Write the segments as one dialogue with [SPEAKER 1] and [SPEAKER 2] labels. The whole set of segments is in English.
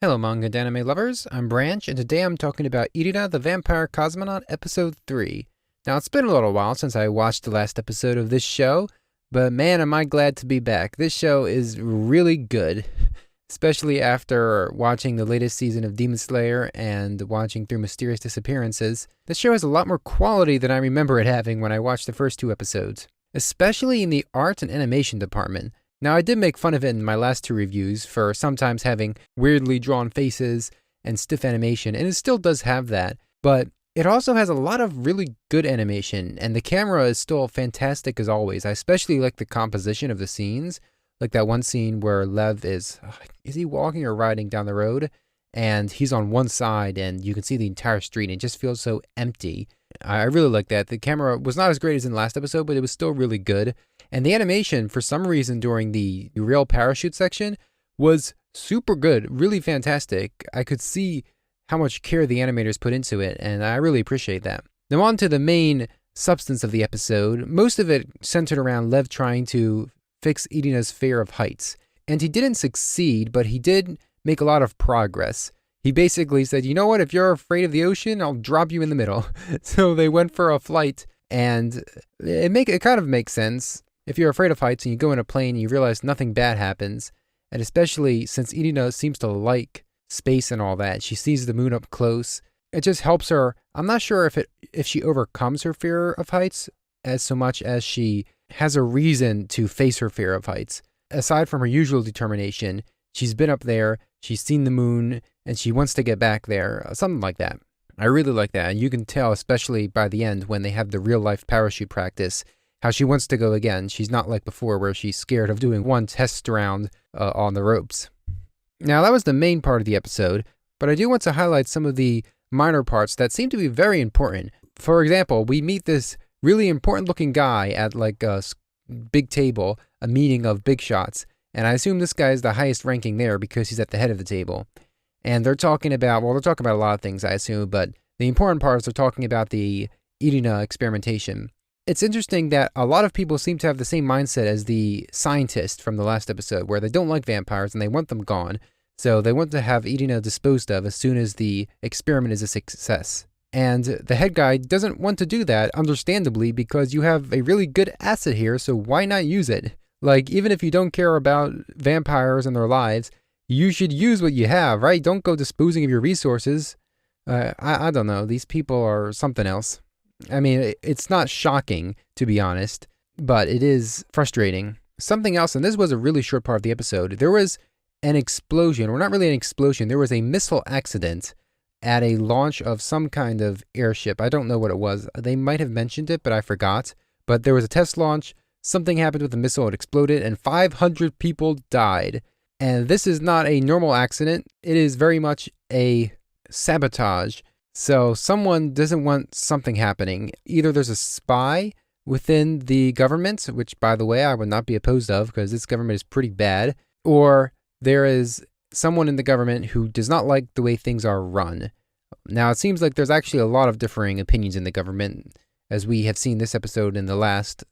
[SPEAKER 1] Hello manga and anime lovers, I'm Branch, and today I'm talking about Irina the Vampire Cosmonaut Episode 3. Now it's been a little while since I watched the last episode of this show, but man am I glad to be back. This show is really good, especially after watching the latest season of Demon Slayer and watching through Mysterious Disappearances. This show has a lot more quality than I remember it having when I watched the first two episodes, especially in the art and animation department. Now, I did make fun of it in my last two reviews for sometimes having weirdly drawn faces and stiff animation, and it still does have that, but it also has a lot of really good animation, and the camera is still fantastic as always. I especially like the composition of the scenes, like that one scene where Lev is he walking or riding down the road, and he's on one side, and you can see the entire street, and it just feels so empty. I really like that. The camera was not as great as in the last episode, but it was still really good. And the animation, for some reason, during the real parachute section was super good, really fantastic. I could see how much care the animators put into it, and I really appreciate that. Now on to the main substance of the episode. Most of it centered around Lev trying to fix Irina's fear of heights. And he didn't succeed, but he did make a lot of progress. He basically said, you know what, if you're afraid of the ocean, I'll drop you in the middle. So they went for a flight, and it kind of makes sense. If you're afraid of heights and you go in a plane and you realize nothing bad happens, and especially since Irina seems to like space and all that, she sees the moon up close, it just helps her. I'm not sure if she overcomes her fear of heights as so much as she has a reason to face her fear of heights. Aside from her usual determination, she's been up there, she's seen the moon, and she wants to get back there, something like that. I really like that, and you can tell, especially by the end when they have the real-life parachute practice, how she wants to go again. She's not like before where she's scared of doing one test round on the ropes. Now, that was the main part of the episode, but I do want to highlight some of the minor parts that seem to be very important. For example, we meet this really important-looking guy at like a big table, a meeting of big shots, and I assume this guy is the highest ranking there because he's at the head of the table. And they're talking about a lot of things, I assume, but the important parts are talking about the Irina experimentation. It's interesting that a lot of people seem to have the same mindset as the scientist from the last episode, where they don't like vampires and they want them gone. So they want to have Irina disposed of as soon as the experiment is a success. And the head guy doesn't want to do that, understandably, because you have a really good asset here, so why not use it? Like, even if you don't care about vampires and their lives, you should use what you have, right? Don't go disposing of your resources. I don't know. These people are something else. I mean, it's not shocking, to be honest, but it is frustrating. Something else, and this was a really short part of the episode, there was an explosion, or not really an explosion, there was a missile accident at a launch of some kind of airship. I don't know what it was. They might have mentioned it, but I forgot. But there was a test launch, something happened with the missile, it exploded, and 500 people died. And this is not a normal accident, it is very much a sabotage. So someone doesn't want something happening. Either there's a spy within the government, which, by the way, I would not be opposed of because this government is pretty bad, or there is someone in the government who does not like the way things are run. Now, it seems like there's actually a lot of differing opinions in the government. As we have seen this episode and the last,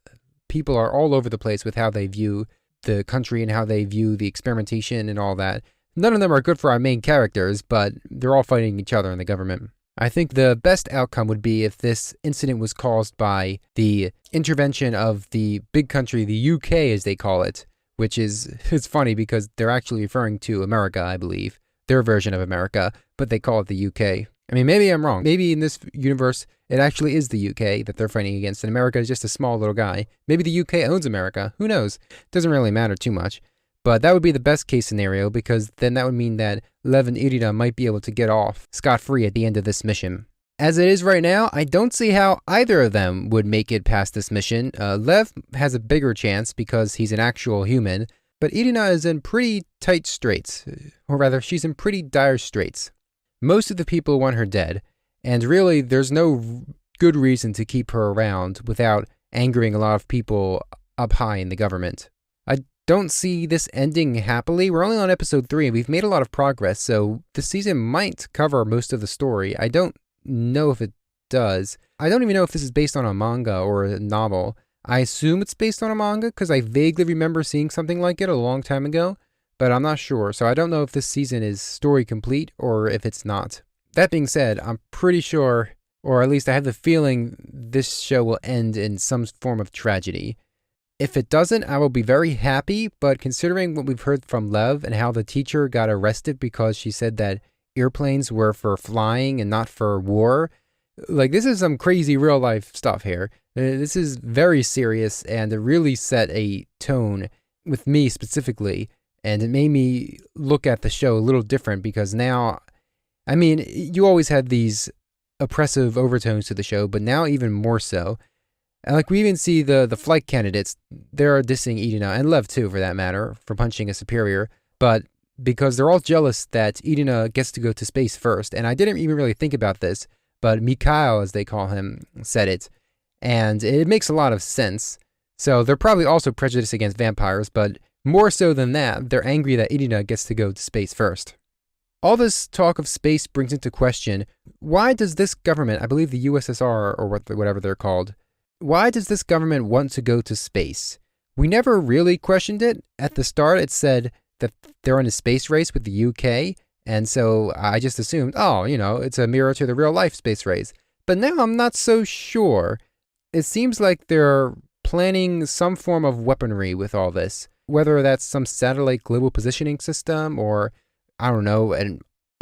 [SPEAKER 1] people are all over the place with how they view the country and how they view the experimentation and all that. None of them are good for our main characters, but they're all fighting each other in the government. I think the best outcome would be if this incident was caused by the intervention of the big country, the UK as they call it, which is, it's funny because they're actually referring to America, I believe, their version of America, but they call it the UK. I mean, maybe I'm wrong. Maybe in this universe, it actually is the UK that they're fighting against, and America is just a small little guy. Maybe the UK owns America. Who knows? Doesn't really matter too much. But that would be the best case scenario, because then that would mean that Lev and Irina might be able to get off scot-free at the end of this mission. As it is right now, I don't see how either of them would make it past this mission. Lev has a bigger chance because he's an actual human, but Irina is in pretty tight straits. Or rather, she's in pretty dire straits. Most of the people want her dead, and really there's no good reason to keep her around without angering a lot of people up high in the government. I don't see this ending happily. We're only on episode 3 and we've made a lot of progress, so the season might cover most of the story. I don't know if it does. I don't even know if this is based on a manga or a novel. I assume it's based on a manga because I vaguely remember seeing something like it a long time ago, but I'm not sure, so I don't know if this season is story complete or if it's not. That being said, I'm pretty sure, or at least I have the feeling, this show will end in some form of tragedy. If it doesn't, I will be very happy, but considering what we've heard from Lev and how the teacher got arrested because she said that airplanes were for flying and not for war, like, this is some crazy real life stuff here. This is very serious, and it really set a tone with me specifically, and it made me look at the show a little different because now, I mean, you always had these oppressive overtones to the show, but now even more so. And like, we even see the flight candidates, they're dissing Irina, and Lev too for that matter, for punching a superior, but because they're all jealous that Irina gets to go to space first. And I didn't even really think about this, but Mikhail, as they call him, said it, and it makes a lot of sense. So they're probably also prejudiced against vampires, but more so than that, they're angry that Irina gets to go to space first. All this talk of space brings into question, why does this government, I believe the USSR or whatever they're called, why does this government want to go to space? We never really questioned it. At the start, it said that they're in a space race with the UK, and so I just assumed, oh, it's a mirror to the real life space race. But now I'm not so sure. It seems like they're planning some form of weaponry with all this, whether that's some satellite global positioning system or, I don't know, an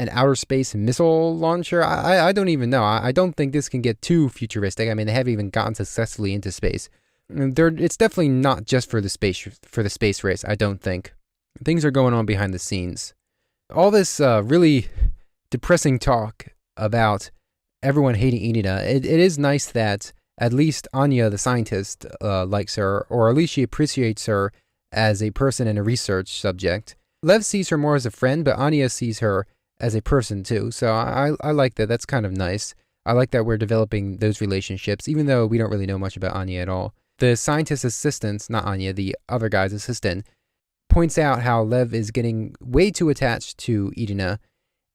[SPEAKER 1] outer space missile launcher. I don't even know. I don't think this can get too futuristic. I mean, they haven't even gotten successfully into space. It's definitely not just for the space race, I don't think. Things are going on behind the scenes. All this really depressing talk about everyone hating Irina, it is nice that at least Anya, the scientist, likes her, or at least she appreciates her as a person and a research subject. Lev sees her more as a friend, but Anya sees her as a person too. So I like that. That's kind of nice. I like that we're developing those relationships, even though we don't really know much about Anya at all. The scientist's assistant, not Anya, the other guy's assistant, points out how Lev is getting way too attached to Irina.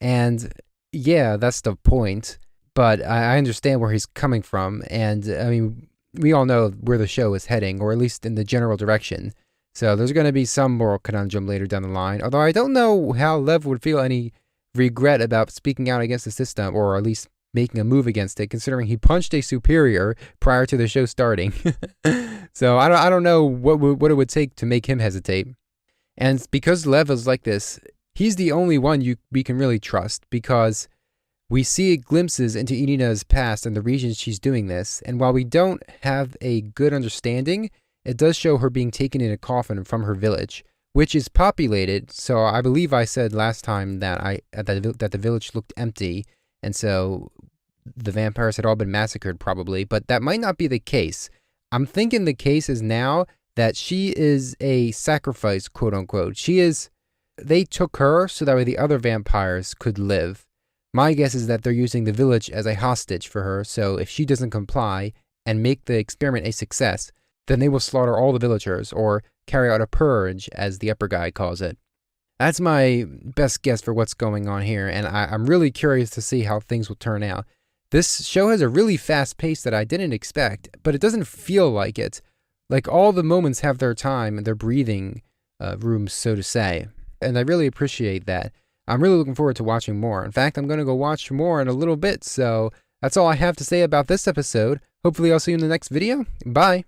[SPEAKER 1] And yeah, that's the point. But I understand where he's coming from. And I mean, we all know where the show is heading, or at least in the general direction. So there's going to be some moral conundrum later down the line. Although I don't know how Lev would feel any regret about speaking out against the system, or at least making a move against it, considering he punched a superior prior to the show starting. So I don't know what it would take to make him hesitate. And because Lev is like this, he's the only one we can really trust, because we see glimpses into Irina's past and the reasons she's doing this, and while we don't have a good understanding, it does show her being taken in a coffin from her village, which is populated. So I believe I said last time that that the village looked empty, and so the vampires had all been massacred probably, but that might not be the case. I'm thinking the case is now that she is a sacrifice, quote unquote. They took her so that way the other vampires could live. My guess is that they're using the village as a hostage for her, so if she doesn't comply and make the experiment a success, then they will slaughter all the villagers, or carry out a purge, as the upper guy calls it. That's my best guess for what's going on here, and I'm really curious to see how things will turn out. This show has a really fast pace that I didn't expect, but it doesn't feel like it. Like, all the moments have their time and their breathing rooms, so to say, and I really appreciate that. I'm really looking forward to watching more. In fact, I'm going to go watch more in a little bit, so that's all I have to say about this episode. Hopefully I'll see you in the next video. Bye!